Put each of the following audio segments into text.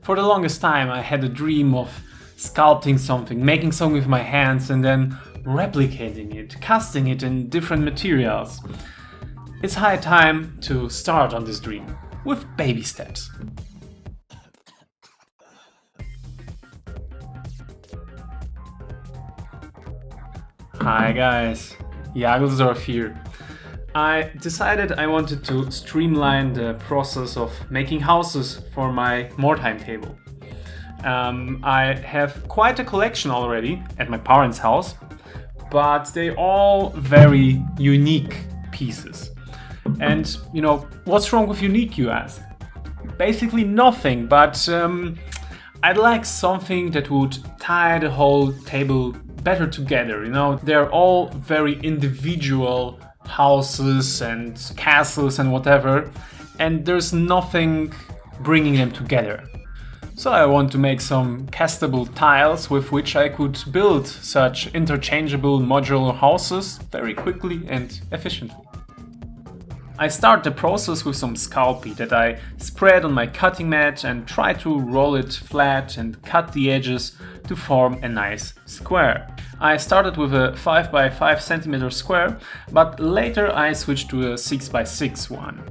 For the longest time I had a dream of sculpting something, making something with my hands and then replicating it, casting it in different materials. It's high time to start on this dream, with baby steps. Hi guys, Jagelsdorf here. I decided I wanted to streamline the process of making houses for my Mordheim table. I have quite a collection already at my parents' house, but they're all very unique pieces. And you know, what's wrong with unique, you ask? Basically nothing, but I'd like something that would tie the whole table better together, you know? They're all very individual houses and castles and whatever, and there's nothing bringing them together. So I want to make some castable tiles with which I could build such interchangeable modular houses very quickly and efficiently. I start the process with some Sculpey that I spread on my cutting mat and try to roll it flat and cut the edges to form a nice square. I started with a 5 by 5 cm square, but later I switched to a 6 by 6 one.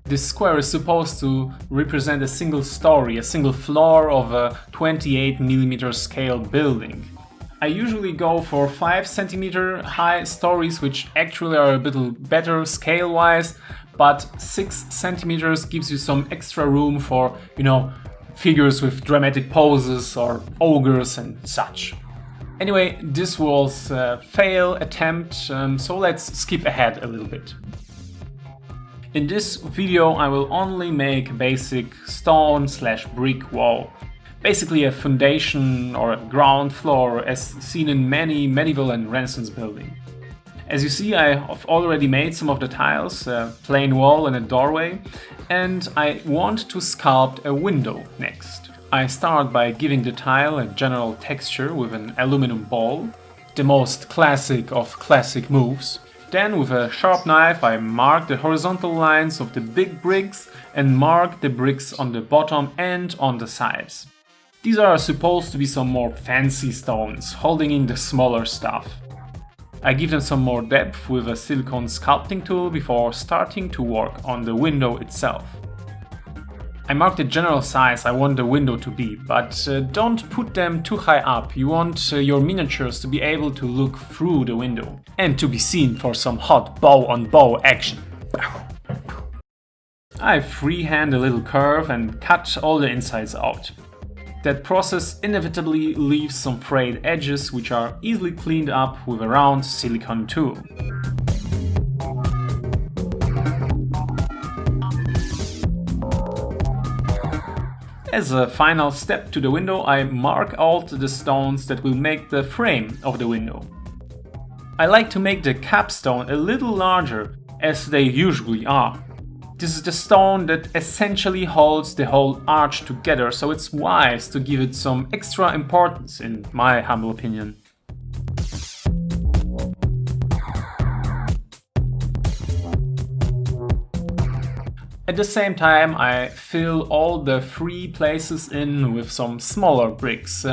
This square is supposed to represent a single story, a single floor of a 28 mm scale building. I usually go for 5 cm high stories, which actually are a little better scale-wise, but 6 cm gives you some extra room for, you know, figures with dramatic poses or ogres and such. Anyway, this was a fail attempt, so let's skip ahead a little bit. In this video I will only make a basic stone/brick wall. Basically a foundation or a ground floor as seen in many medieval and Renaissance buildings. As you see, I have already made some of the tiles, a plain wall and a doorway, and I want to sculpt a window next. I start by giving the tile a general texture with an aluminum ball, the most classic of classic moves. Then with a sharp knife I mark the horizontal lines of the big bricks and mark the bricks on the bottom and on the sides. These are supposed to be some more fancy stones, holding in the smaller stuff. I give them some more depth with a silicone sculpting tool before starting to work on the window itself. I mark the general size I want the window to be, but don't put them too high up. You want your miniatures to be able to look through the window and to be seen for some hot bow-on-bow action. I freehand a little curve and cut all the insides out. That process inevitably leaves some frayed edges, which are easily cleaned up with a round silicone tool. As a final step to the window, I mark out the stones that will make the frame of the window. I like to make the capstone a little larger, as they usually are. This is the stone that essentially holds the whole arch together, so it's wise to give it some extra importance, in my humble opinion. At the same time, I fill all the free places in with some smaller bricks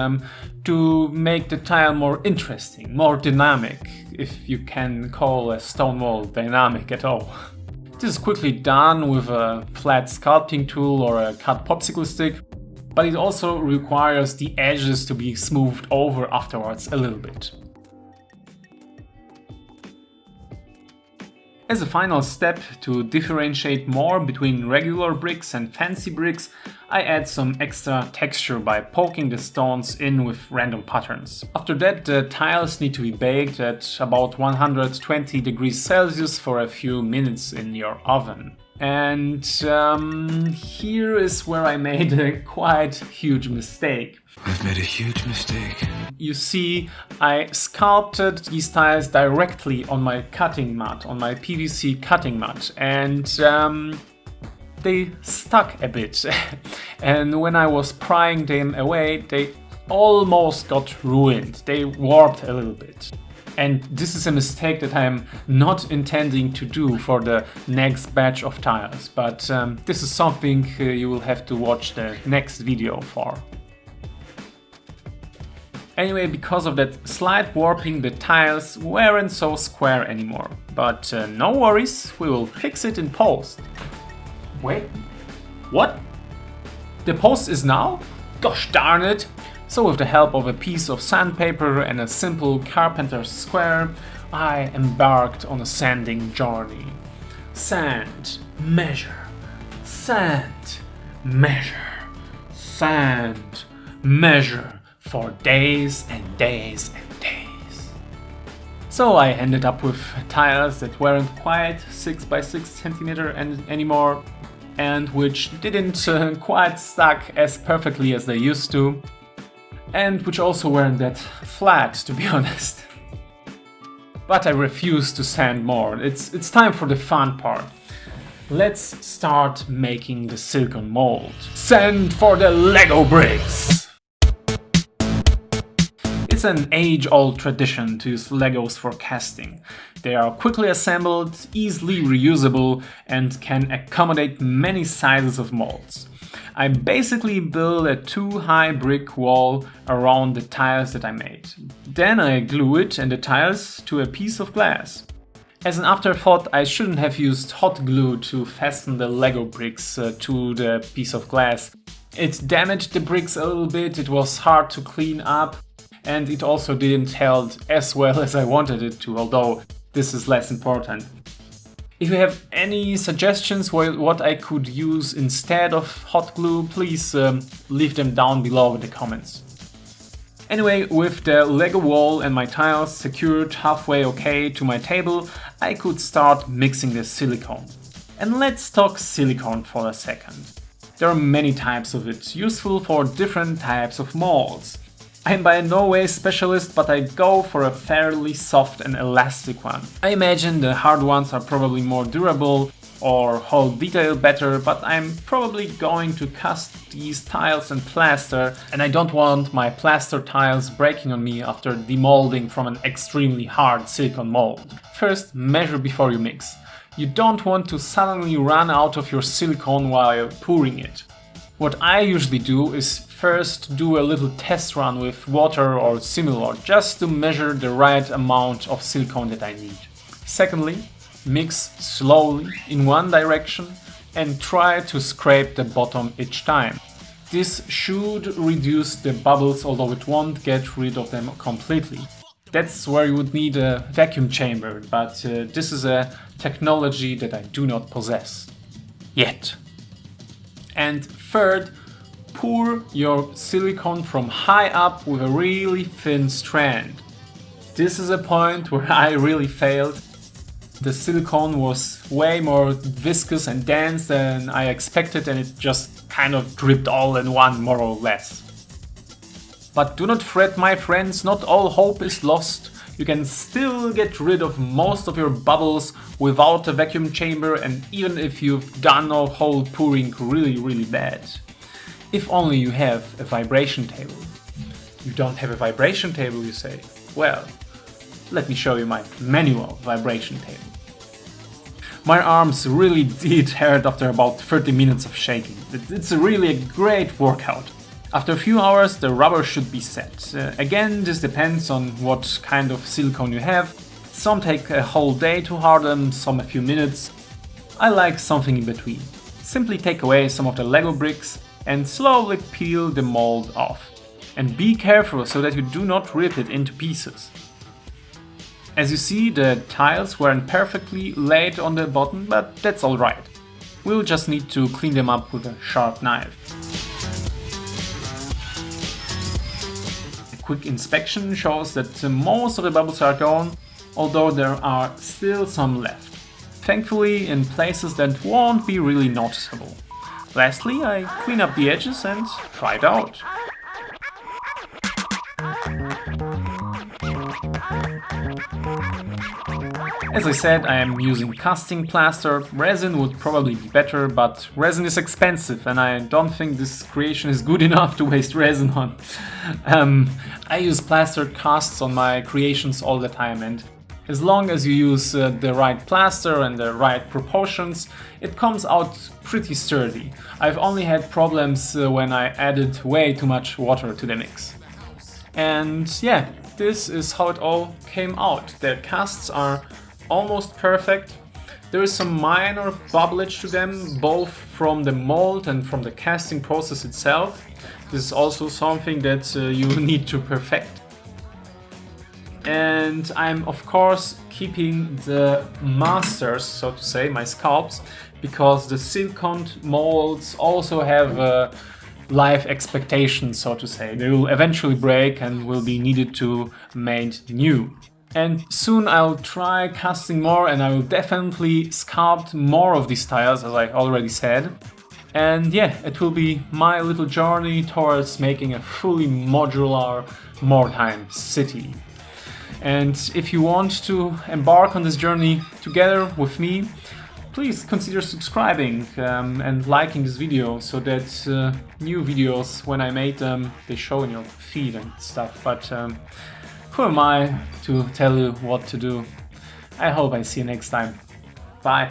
to make the tile more interesting, more dynamic, if you can call a stone wall dynamic at all. This is quickly done with a flat sculpting tool or a cut popsicle stick, but it also requires the edges to be smoothed over afterwards a little bit. As a final step to differentiate more between regular bricks and fancy bricks, I add some extra texture by poking the stones in with random patterns. After that, the tiles need to be baked at about 120 degrees Celsius for a few minutes in your oven. And here is where I made a quite huge mistake. I've made a huge mistake. You see, I sculpted these tiles directly on my cutting mat, on my PVC cutting mat, and they stuck a bit. And when I was prying them away, they almost got ruined. They warped a little bit. And this is a mistake that I'm not intending to do for the next batch of tiles, but this is something you will have to watch the next video for. Anyway, because of that slight warping, the tiles weren't so square anymore. But no worries, we will fix it in post. Wait, what? The post is now? Gosh darn it! So with the help of a piece of sandpaper and a simple carpenter's square, I embarked on a sanding journey. Sand, measure, sand, measure, sand, measure for days and days and days. So I ended up with tiles that weren't quite 6 by 6 centimeter anymore, and which didn't quite stack as perfectly as they used to, and which also weren't that flat, to be honest. But I refuse to sand more. It's time for the fun part. Let's start making the silicone mold. Sand for the Lego bricks! It's an age-old tradition to use Legos for casting. They are quickly assembled, easily reusable, and can accommodate many sizes of molds. I basically built a 2-high brick wall around the tiles that I made. Then I glue it and the tiles to a piece of glass. As an afterthought, I shouldn't have used hot glue to fasten the Lego bricks to the piece of glass. It damaged the bricks a little bit, it was hard to clean up, and it also didn't hold as well as I wanted it to, although this is less important. If you have any suggestions what I could use instead of hot glue, please leave them down below in the comments. Anyway, with the Lego wall and my tiles secured halfway okay to my table, I could start mixing the silicone. And let's talk silicone for a second. There are many types of it, useful for different types of molds. I'm by no way specialist, but I go for a fairly soft and elastic one. I imagine the hard ones are probably more durable or hold detail better, but I'm probably going to cast these tiles in plaster, and I don't want my plaster tiles breaking on me after demolding from an extremely hard silicone mold. First, measure before you mix. You don't want to suddenly run out of your silicone while pouring it. What I usually do is first do a little test run with water or similar, just to measure the right amount of silicone that I need. Secondly, mix slowly in one direction and try to scrape the bottom each time. This should reduce the bubbles, although it won't get rid of them completely. That's where you would need a vacuum chamber, but this is a technology that I do not possess yet. And third, pour your silicone from high up with a really thin strand. This is a point where I really failed. The silicone was way more viscous and dense than I expected, and it just kind of dripped all in one, more or less. But do not fret, my friends, not all hope is lost. You can still get rid of most of your bubbles without a vacuum chamber, and even if you've done a whole pouring really bad. If only you have a vibration table. You don't have a vibration table, you say? Well, let me show you my manual vibration table. My arms really did hurt after about 30 minutes of shaking. It's really a great workout. After a few hours the rubber should be set. Again, this depends on what kind of silicone you have. Some take a whole day to harden, some a few minutes. I like something in between. Simply take away some of the Lego bricks and slowly peel the mold off. And be careful so that you do not rip it into pieces. As you see, the tiles weren't perfectly laid on the bottom, but that's alright. We'll just need to clean them up with a sharp knife. A quick inspection shows that most of the bubbles are gone, although there are still some left. Thankfully in places that won't be really noticeable. Lastly, I clean up the edges and try it out. As I said, I am using casting plaster. Resin would probably be better, but resin is expensive and I don't think this creation is good enough to waste resin on. I use plaster casts on my creations all the time, and as long as you use the right plaster and the right proportions, it comes out pretty sturdy. I've only had problems when I added way too much water to the mix. And yeah, this is how it all came out. The casts are almost perfect. There is some minor bubblage to them, both from the mold and from the casting process itself. This is also something that you need to perfect. And I'm of course keeping the masters, so to say, my sculpts, because the silicone molds also have a life expectation, so to say. They will eventually break and will be needed to made new. And soon I'll try casting more, and I will definitely sculpt more of these tiles, as I already said. And yeah, it will be my little journey towards making a fully modular Mordheim city. And if you want to embark on this journey together with me, please consider subscribing and liking this video so that new videos, when I made them, they show in your feed and stuff. But who am I to tell you what to do? I hope I see you next time. Bye.